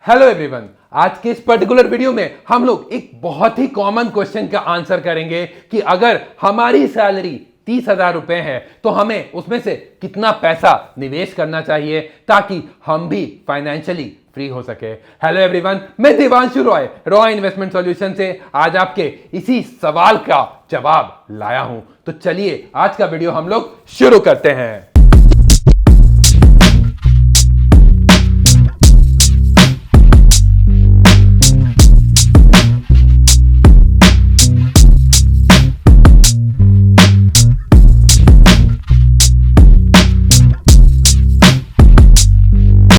Hello everyone, आज के इस पर्टिकुलर वीडियो में हम लोग एक बहुत ही कॉमन क्वेश्चन का आंसर करेंगे कि अगर हमारी सैलरी 30,000 रुपए है तो हमें उसमें से कितना पैसा निवेश करना चाहिए ताकि हम भी फाइनेंशियली फ्री हो सके। हेलो एवरीवन, मैं देवांशु रॉय इन्वेस्टमेंट सॉल्यूशन से आज आपके इसी सवाल का जवाब लाया हूं। तो चलिए आज का वीडियो हम लोग शुरू करते हैं।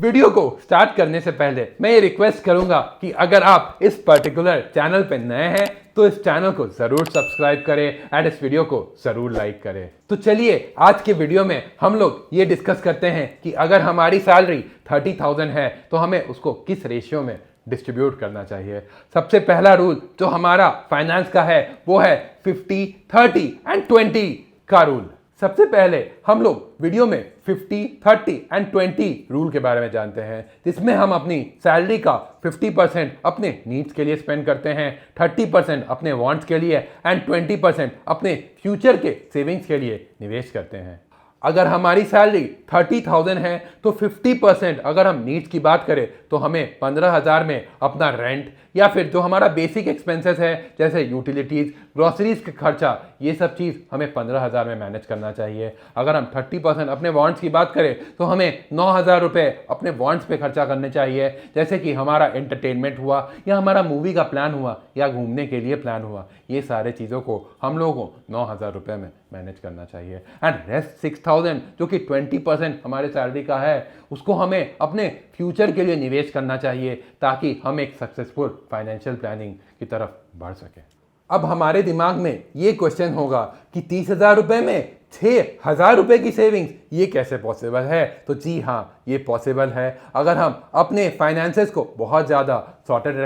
वीडियो को स्टार्ट करने से पहले मैं ये रिक्वेस्ट करूंगा कि अगर आप इस पर्टिकुलर चैनल पे नए हैं तो इस चैनल को जरूर सब्सक्राइब करें एंड इस वीडियो को जरूर लाइक करें। तो चलिए आज के वीडियो में हम लोग ये डिस्कस करते हैं कि अगर हमारी सैलरी 30,000 है तो हमें उसको किस रेशियो में डिस्ट्रीब्यूट करना चाहिए। सबसे पहला रूल जो हमारा फाइनेंस का है वो है 50, 30 एंड 20 का रूल। सबसे पहले हम लोग वीडियो में 50, 30 एंड 20 रूल के बारे में जानते हैं, जिसमें हम अपनी सैलरी का 50% अपने नीड्स के लिए स्पेंड करते हैं, 30% अपने वांट्स के लिए एंड 20% अपने फ्यूचर के सेविंग्स के लिए निवेश करते हैं। अगर हमारी सैलरी 30,000 है तो 50% अगर हम नीड्स की बात करें तो हमें 15,000 में अपना रेंट या फिर जो हमारा बेसिक एक्सपेंसेस है जैसे यूटिलिटीज़, ग्रोसरीज का खर्चा, ये सब चीज़ हमें 15,000 में मैनेज करना चाहिए। अगर हम 30% अपने वांट्स की बात करें तो हमें 9,000 रुपये अपने वांट्स पे खर्चा करने चाहिए, जैसे कि हमारा एंटरटेनमेंट हुआ या हमारा मूवी का प्लान हुआ या घूमने के लिए प्लान हुआ। ये सारे चीज़ों को हम लोगों को 9,000 रुपये में मैनेज करना चाहिए। एंड रेस्ट 6,000 जो कि 20% हमारे सैलरी का है उसको हमें अपने फ्यूचर के लिए निवेश करना चाहिए ताकि हम एक सक्सेसफुल फाइनेंशियल प्लानिंग की तरफ बढ़ सकें। अब हमारे दिमाग में ये क्वेश्चन होगा कि 30,000 रुपये में 6,000 रुपये की सेविंग्स ये कैसे पॉसिबल है। तो जी हाँ, ये पॉसिबल है अगर हम अपने फाइनेंसेस को बहुत ज़्यादा सॉर्टेड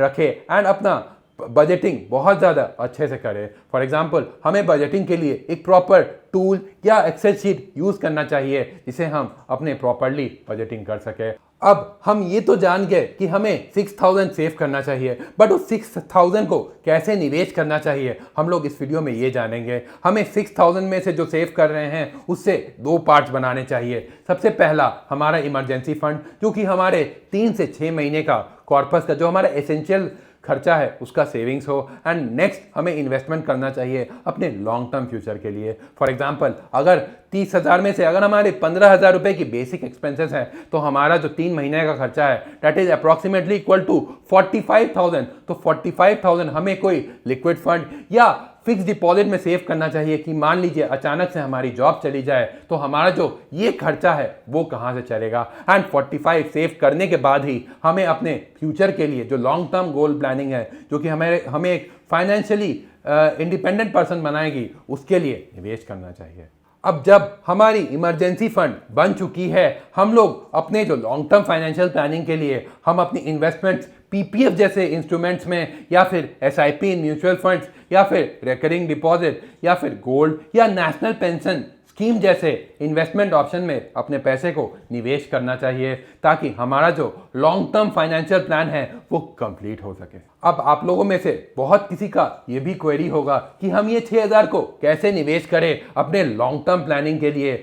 रखें एंड अपना बजटिंग बहुत ज़्यादा अच्छे से करें। फॉर एग्जाम्पल, हमें बजटिंग के लिए एक प्रॉपर टूल या एक्सेल शीट यूज़ करना चाहिए जिसे हम अपने प्रॉपरली बजटिंग कर सकें। अब हम ये तो जान गए कि हमें 6,000 सेव करना चाहिए, बट उस 6,000 को कैसे निवेश करना चाहिए हम लोग इस वीडियो में ये जानेंगे। हमें 6,000 में से जो सेव कर रहे हैं उससे दो पार्ट्स बनाने चाहिए। सबसे पहला हमारा इमरजेंसी फंड जो कि हमारे 3 से 6 महीने का कॉर्पस का जो हमारा एसेंशियल खर्चा है उसका सेविंग्स हो। एंड नेक्स्ट हमें इन्वेस्टमेंट करना चाहिए अपने लॉन्ग टर्म फ्यूचर के लिए। फॉर एग्जांपल, अगर 30,000 में से अगर हमारे 15,000 रुपए की बेसिक एक्सपेंसेस है तो हमारा जो 3 महीने का खर्चा है that is approximately equal to 45,000। तो 45,000 हमें कोई लिक्विड फंड या फिक्स डिपॉजिट में सेव करना चाहिए कि मान लीजिए अचानक से हमारी जॉब चली जाए तो हमारा जो ये खर्चा है वो कहाँ से चलेगा। एंड 45 सेव करने के बाद ही हमें अपने फ्यूचर के लिए जो लॉन्ग टर्म गोल प्लानिंग है जो कि हमें एक फाइनेंशियली इंडिपेंडेंट पर्सन बनाएगी उसके लिए निवेश करना चाहिए। अब जब हमारी इमरजेंसी फंड बन चुकी है, हम लोग अपने जो लॉन्ग टर्म फाइनेंशियल प्लानिंग के लिए हम अपनी इन्वेस्टमेंट्स पीपीएफ जैसे इंस्ट्रूमेंट्स में या फिर एसआईपी इन म्यूचुअल फंड्स या फिर रिकरिंग डिपॉजिट या फिर गोल्ड या नेशनल पेंशन स्कीम जैसे इन्वेस्टमेंट ऑप्शन में अपने पैसे को निवेश करना चाहिए ताकि हमारा जो लॉन्ग टर्म फाइनेंशियल प्लान है वो कंप्लीट हो सके। अब आप लोगों में से बहुत किसी का ये भी क्वेरी होगा कि हम ये 6,000 को कैसे निवेश करें अपने लॉन्ग टर्म प्लानिंग के लिए,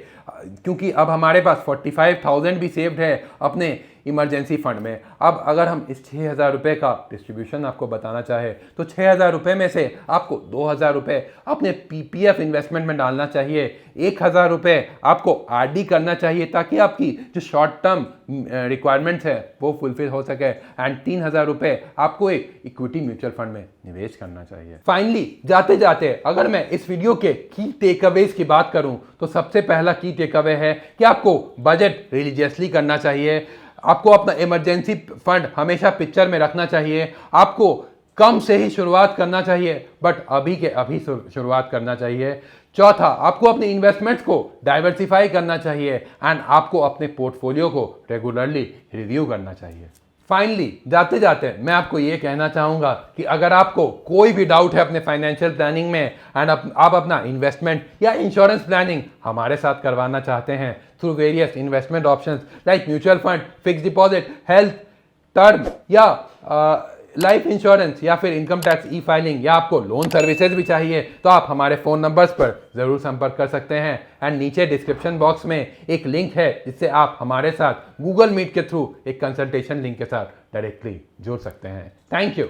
क्योंकि अब हमारे पास 45,000 भी सेव्ड है अपने इमरजेंसी फंड में। अब अगर हम इस 6,000 रुपये का डिस्ट्रीब्यूशन आपको बताना चाहे तो 6,000 रुपये में से आपको 2,000 रुपये अपने पीपीएफ इन्वेस्टमेंट में डालना चाहिए, 1,000 रुपये आपको आरडी करना चाहिए ताकि आपकी जो शॉर्ट टर्म रिक्वायरमेंट्स है वो फुलफिल हो सके, एंड 3,000 रुपये आपको एक इक्विटी म्यूचुअल फंड में निवेश करना चाहिए। फाइनली जाते जाते अगर मैं इस वीडियो के की टेकअवेज की बात करूं तो सबसे पहला की टेकअवे है कि आपको बजट रिलीजियसली करना चाहिए, आपको अपना इमरजेंसी फंड हमेशा पिक्चर में रखना चाहिए, आपको कम से ही शुरुआत करना चाहिए बट अभी के अभी शुरुआत करना चाहिए। चौथा, आपको अपने इन्वेस्टमेंट्स को डाइवर्सिफाई करना चाहिए एंड आपको अपने पोर्टफोलियो को रेगुलरली रिव्यू करना चाहिए। फाइनली जाते जाते मैं आपको ये कहना चाहूँगा कि अगर आपको कोई भी डाउट है अपने फाइनेंशियल प्लानिंग में एंड आप अपना इन्वेस्टमेंट या इंश्योरेंस प्लानिंग हमारे साथ करवाना चाहते हैं through various investment options like mutual fund, fix deposit, health term या लाइफ इंश्योरेंस या फिर इनकम टैक्स ई फाइलिंग या आपको लोन सर्विसेज भी चाहिए तो आप हमारे फ़ोन नंबर्स पर ज़रूर संपर्क कर सकते हैं। एंड नीचे डिस्क्रिप्शन बॉक्स में एक लिंक है जिससे आप हमारे साथ गूगल मीट के थ्रू एक कंसल्टेशन लिंक के साथ डायरेक्टली जुड़ सकते हैं। Thank you.